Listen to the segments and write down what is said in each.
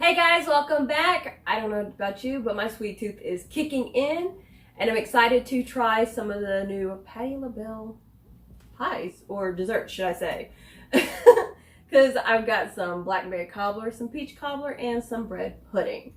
Hey guys, welcome back. I don't know about you, but my sweet tooth is kicking in, and I'm excited to try some of the new Patti Labelle pies, or desserts, should I say. Because I've got some Blackberry Cobbler, some Peach Cobbler, and some Bread Pudding.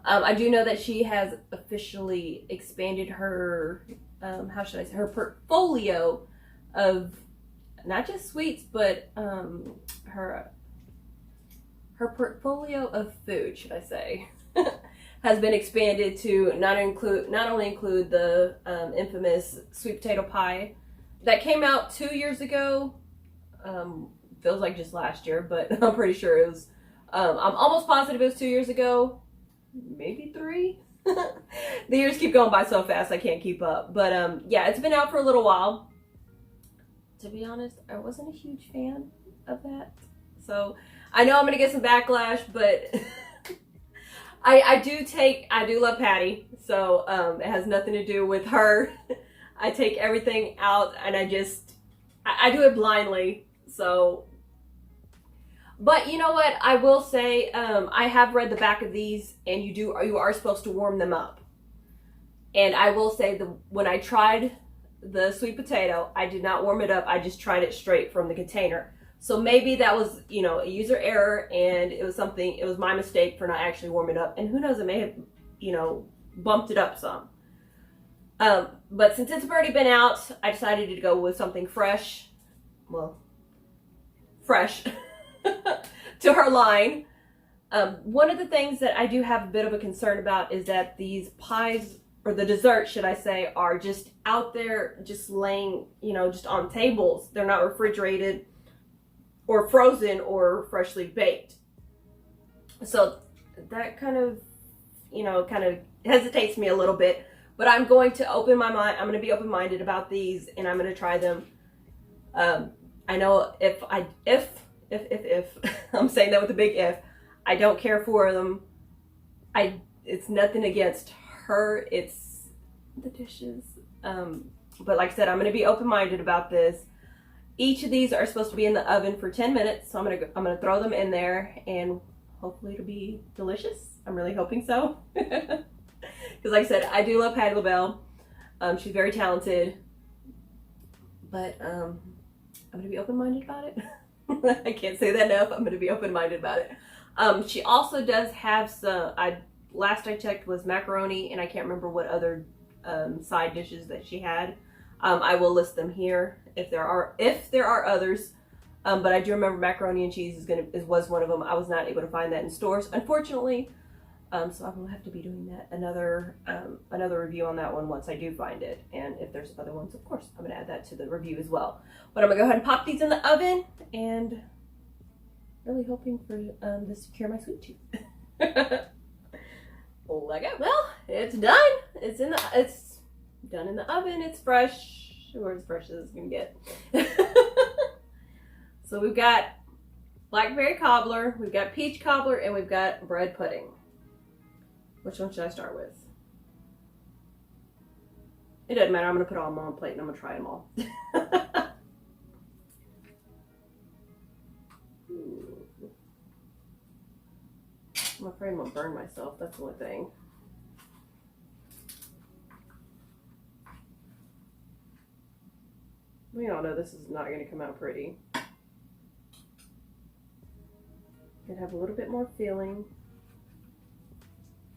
I do know that she has officially expanded her, how should I say, her portfolio of not just sweets, but her portfolio of food, should I say, has been expanded to not only include the infamous sweet potato pie that came out 2 years ago. Feels like just last year, but I'm pretty sure it was. I'm almost positive it was 2 years ago, maybe 3. The years keep going by so fast I can't keep up. But yeah, it's been out for a little while. To be honest, I wasn't a huge fan of that, so I know I'm gonna get some backlash, but I do love Patti, so it has nothing to do with her. I take everything out and I do it blindly. So, but you know what? I will say, I have read the back of these, and you are supposed to warm them up. And I will say when I tried the sweet potato, I did not warm it up. I just tried it straight from the container. So maybe that was, a user error, and it was my mistake for not actually warming it up. And who knows, it may have, bumped it up some. But since it's already been out, I decided to go with something fresh. Well, fresh to her line. One of the things that I do have a bit of a concern about is that these pies, or the desserts, should I say, are just out there, just laying, just on tables. They're not refrigerated or frozen or freshly baked. So that kind of hesitates me a little bit, but I'm going to open my mind. I'm going to be open-minded about these, and I'm going to try them. I know if I'm saying that with a big if, I don't care for them. It's nothing against her. It's the dishes. But like I said, I'm going to be open-minded about this. Each of these are supposed to be in the oven for 10 minutes, so I'm gonna throw them in there, and hopefully it'll be delicious. I'm really hoping so. Because like I said, I do love Patti Labelle. She's very talented, but I'm gonna be open-minded about it. I can't say that enough. I'm gonna be open-minded about it. She also does have some. Last I checked was macaroni, and I can't remember what other side dishes that she had. I will list them here if there are others, but I do remember macaroni and cheese was one of them. I was not able to find that in stores, unfortunately, so I will have to be doing that another review on that one once I do find it. And if there's other ones, of course, I'm gonna add that to the review as well. But I'm gonna go ahead and pop these in the oven, and really hoping for this to cure my sweet tooth. Let go. Well, it's done. It's done in the oven. It's fresh, or as fresh as it's gonna get. So we've got Blackberry Cobbler, we've got Peach Cobbler, and we've got Bread Pudding. Which one should I start with? It doesn't matter. I'm gonna put all of them on a plate, and I'm gonna try them all. I'm afraid I'm gonna burn myself. That's the only thing. We all know this is not going to come out pretty. Gonna have a little bit more filling,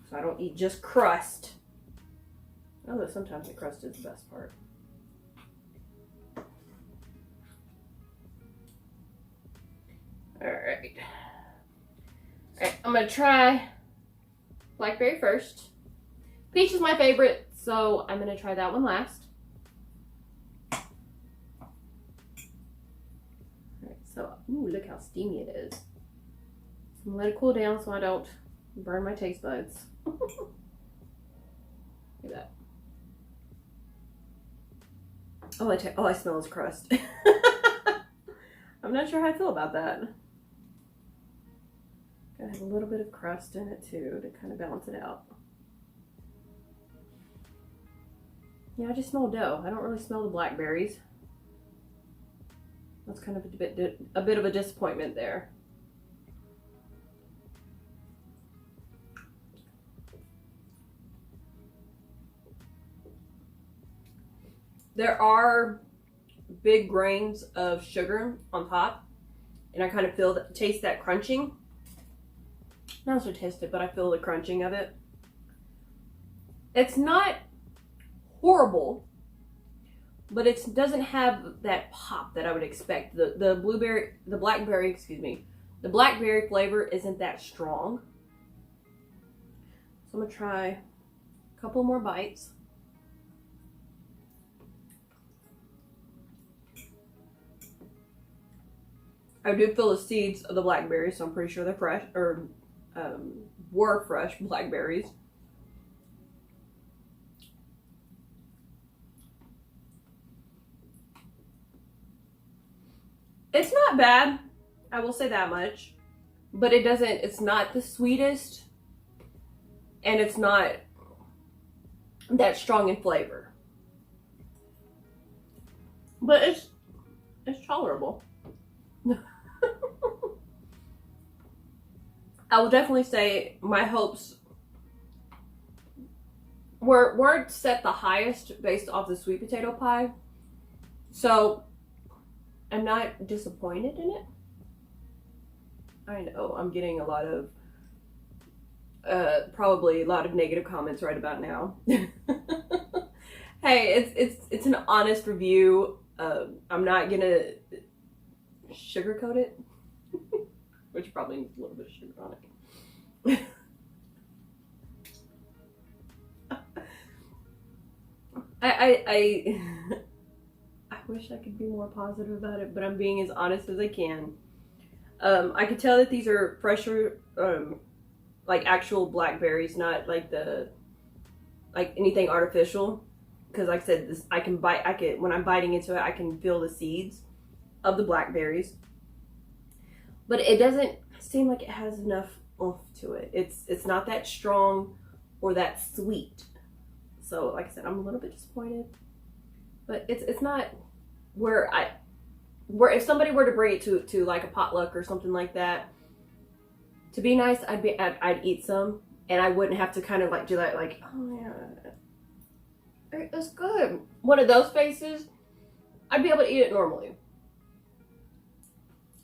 so I don't eat just crust. Although sometimes the crust is the best part. Alright. Alright, I'm going to try Blackberry first. Peach is my favorite, so I'm going to try that one last. So, ooh, look how steamy it is. I'm gonna let it cool down so I don't burn my taste buds. Look at that. All I smell is crust. I'm not sure how I feel about that. Gotta have a little bit of crust in it too to kind of balance it out. Yeah, I just smell dough. I don't really smell the blackberries. That's kind of a bit of a disappointment there. There are big grains of sugar on top, and I kind of taste that crunching. Not also taste it, but I feel the crunching of it. It's not horrible, but it doesn't have that pop that I would expect. The blackberry flavor isn't that strong. So I'm gonna try a couple more bites. I do feel the seeds of the blackberries, so I'm pretty sure they're fresh, or were fresh blackberries. It's not bad, I will say that much, but it's not the sweetest, and it's not that strong in flavor. But it's tolerable. I will definitely say my hopes weren't set the highest based off the sweet potato pie. So I'm not disappointed in it. I know I'm getting a lot of probably a lot of negative comments right about now. Hey, it's an honest review. I'm not gonna sugarcoat it, which probably needs a little bit of sugar on it. I wish I could be more positive about it, but I'm being as honest as I can. I could tell that these are fresher, like actual blackberries, not like anything artificial. Because like I said, this when I'm biting into it, I can feel the seeds of the blackberries. But it doesn't seem like it has enough oomph to it. It's not that strong or that sweet. So like I said, I'm a little bit disappointed. But it's not where if somebody were to bring it to like a potluck or something like that, to be nice, I'd eat some, and I wouldn't have to kind of like do that, like, oh yeah, it's good. One of those faces, I'd be able to eat it normally.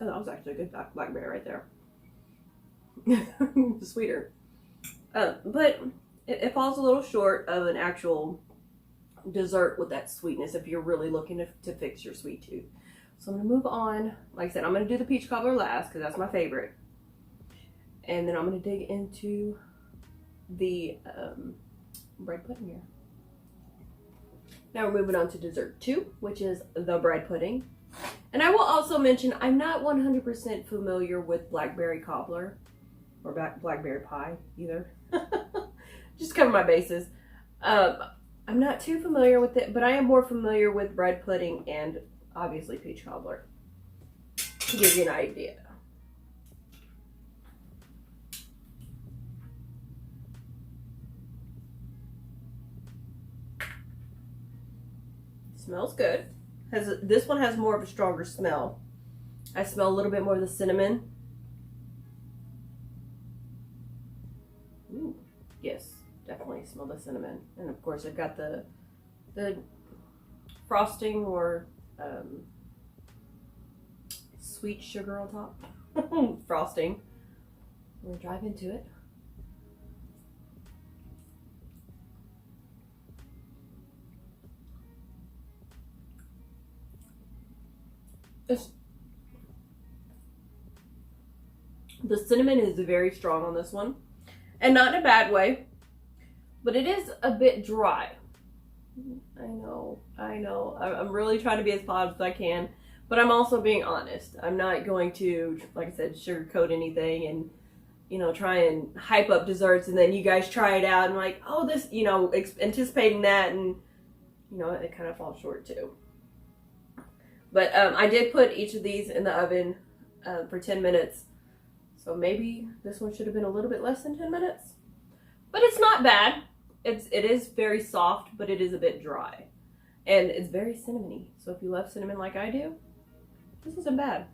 Oh, that was actually a good blackberry right there. Sweeter. But it falls a little short of an actual dessert with that sweetness if you're really looking to fix your sweet tooth. So I'm going to move on. Like I said, I'm going to do the peach cobbler last because that's my favorite. And then I'm going to dig into the bread pudding here. Now we're moving on to dessert 2, which is the bread pudding. And I will also mention, I'm not 100% familiar with blackberry cobbler or blackberry pie either. Just cover my bases. I'm not too familiar with it, but I am more familiar with bread pudding and obviously peach cobbler, to give you an idea. Smells good. This one has more of a stronger smell. I smell a little bit more of the cinnamon. Ooh, yes, definitely smell the cinnamon. And of course I've got the frosting or sweet sugar on top. Frosting. We're gonna dive into it. The cinnamon is very strong on this one, and not in a bad way, but it is a bit dry. I know. I'm really trying to be as positive as I can, but I'm also being honest. I'm not going to, like I said, sugarcoat anything and, you know, try and hype up desserts and then you guys try it out and like, oh, this, you know, anticipating that, and, you know, it kind of falls short too. But I did put each of these in the oven for 10 minutes. So maybe this one should have been a little bit less than 10 minutes. But it's not bad. It is very soft, but it is a bit dry. And it's very cinnamony. So if you love cinnamon like I do, this isn't bad.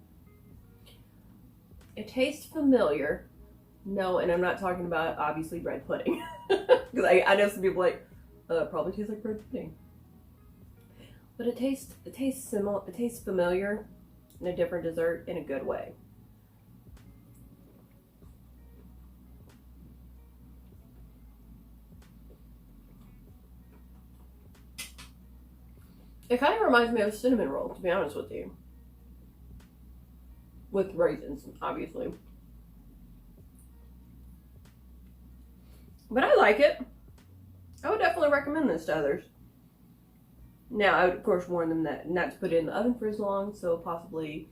It tastes familiar. No, and I'm not talking about, obviously, bread pudding. Because I know some people like, probably tastes like bread pudding. But it tastes similar. It tastes familiar in a different dessert in a good way. It kind of reminds me of a cinnamon roll, to be honest with you. With raisins, obviously. But I like it. I would definitely recommend this to others. Now, I would of course warn them that not to put it in the oven for as long, so possibly,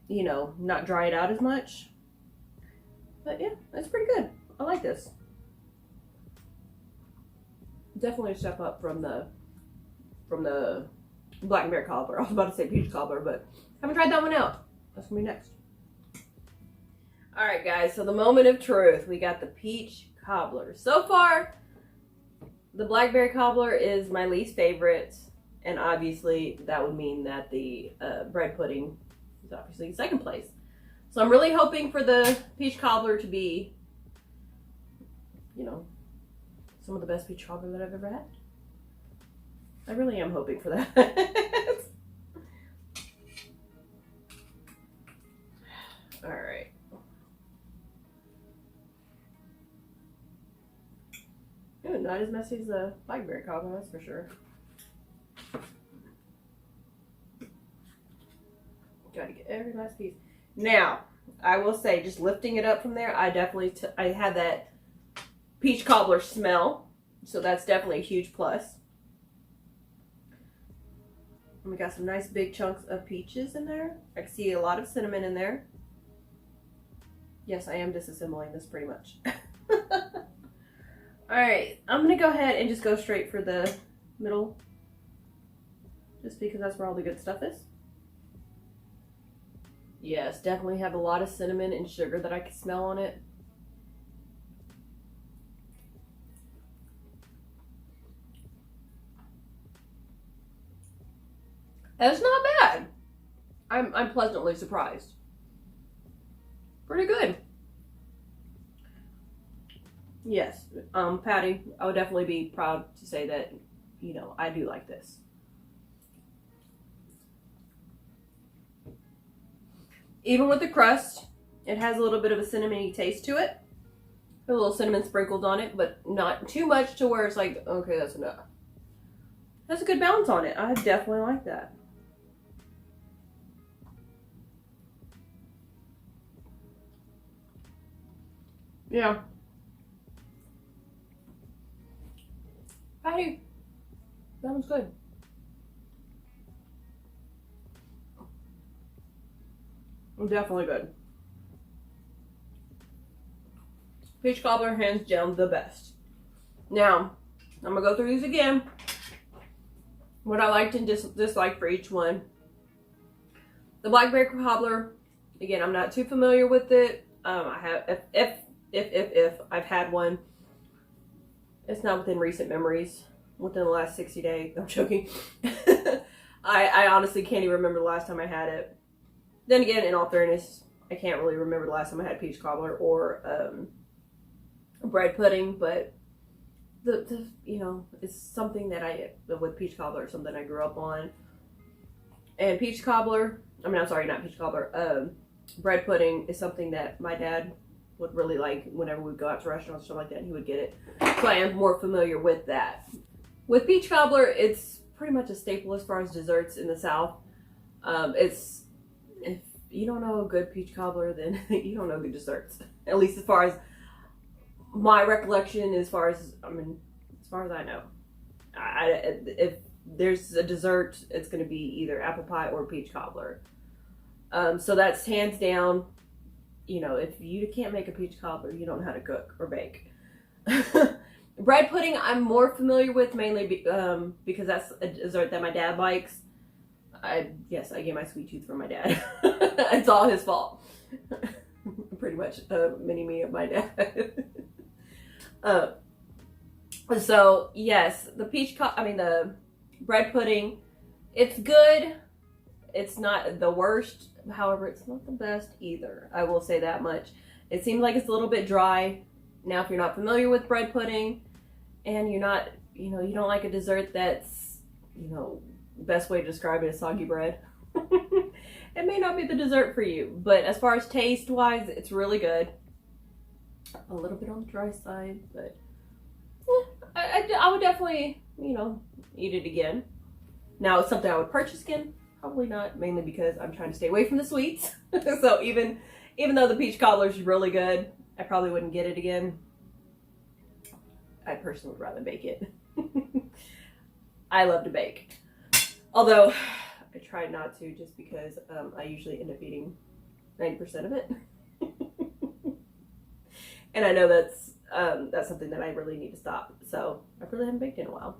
you know, not dry it out as much. But yeah, that's pretty good. I like this. Definitely a step up from the Blackberry Cobbler. I was about to say peach cobbler, but haven't tried that one out. That's gonna be next. All right, guys. So the moment of truth. We got the peach cobbler. So far, the Blackberry Cobbler is my least favorite, and obviously that would mean that the bread pudding is obviously second place. So I'm really hoping for the peach cobbler to be, you know, some of the best peach cobbler that I've ever had. I really am hoping for that. All right. Ooh, not as messy as the Blackberry Cobbler, that's for sure. Gotta get every last piece. Now, I will say, just lifting it up from there, I definitely I had that peach cobbler smell, so that's definitely a huge plus. And we got some nice big chunks of peaches in there. I can see a lot of cinnamon in there. Yes, I am disassembling this pretty much. Alright, I'm going to go ahead and just go straight for the middle. Just because that's where all the good stuff is. Yes, definitely have a lot of cinnamon and sugar that I can smell on it. That's not bad. I'm pleasantly surprised. Pretty good. Yes, Patti, I would definitely be proud to say that, you know, I do like this. Even with the crust, it has a little bit of a cinnamony taste to it. A little cinnamon sprinkled on it, but not too much to where it's like, okay, that's enough. That's a good balance on it. I definitely like that. Yeah. Patti, that one's good. Definitely good. Peach cobbler, hands down, the best. Now, I'm gonna go through these again. What I liked and disliked for each one. The Blackberry cobbler, again, I'm not too familiar with it. I have, if I've had one, it's not within recent memories, within the last 60 days. I'm joking. I honestly can't even remember the last time I had it. Then again, in all fairness, I can't really remember the last time I had peach cobbler or bread pudding, but the you know, it's something that with peach cobbler, something I grew up on. And peach cobbler, I mean, I'm sorry, not peach cobbler, bread pudding is something that my dad would really like whenever we'd go out to restaurants or something like that, and he would get it. So I am more familiar with that. With peach cobbler, it's pretty much a staple as far as desserts in the South. If you don't know a good peach cobbler, then you don't know good desserts. At least as far as my recollection, as far as I know. If there's a dessert, it's going to be either apple pie or peach cobbler. So that's hands down. You know, if you can't make a peach cobbler, you don't know how to cook or bake. Bread pudding, I'm more familiar with, mainly because that's a dessert that my dad likes. Yes, I get my sweet tooth from my dad. It's all his fault. Pretty much mini-me of my dad. So yes, the bread pudding, it's good. It's not the worst. However, it's not the best either. I will say that much. It seems like it's a little bit dry. Now, if you're not familiar with bread pudding and you're not, you know, you don't like a dessert that's you know, best way to describe it is soggy bread. It may not be the dessert for you, but as far as taste wise, it's really good. A little bit on the dry side, but I would definitely, you know, eat it again. Now, it's something I would purchase again. Probably not, mainly because I'm trying to stay away from the sweets. So even though the peach cobbler is really good, I probably wouldn't get it again. I personally would rather bake it. I love to bake. Although, I try not to just because I usually end up eating 90% of it. And I know that's something that I really need to stop. So I really haven't baked in a while.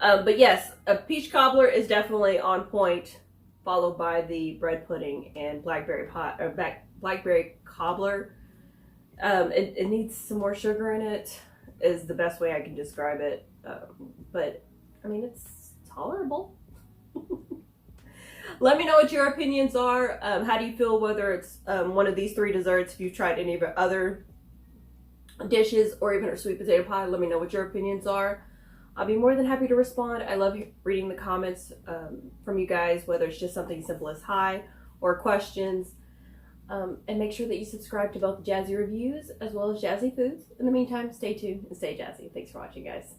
But yes, a peach cobbler is definitely on point, followed by the bread pudding and blackberry cobbler. It needs some more sugar in it, is the best way I can describe it. But I mean, it's tolerable. Let me know what your opinions are. How do you feel whether it's one of these 3 desserts? If you've tried any of our other dishes or even our sweet potato pie, let me know what your opinions are. I'll be more than happy to respond. I love reading the comments from you guys, whether it's just something simple as hi or questions. And make sure that you subscribe to both Jazzy Reviewz as well as Jazzy Foods. In the meantime, stay tuned and stay jazzy. Thanks for watching, guys.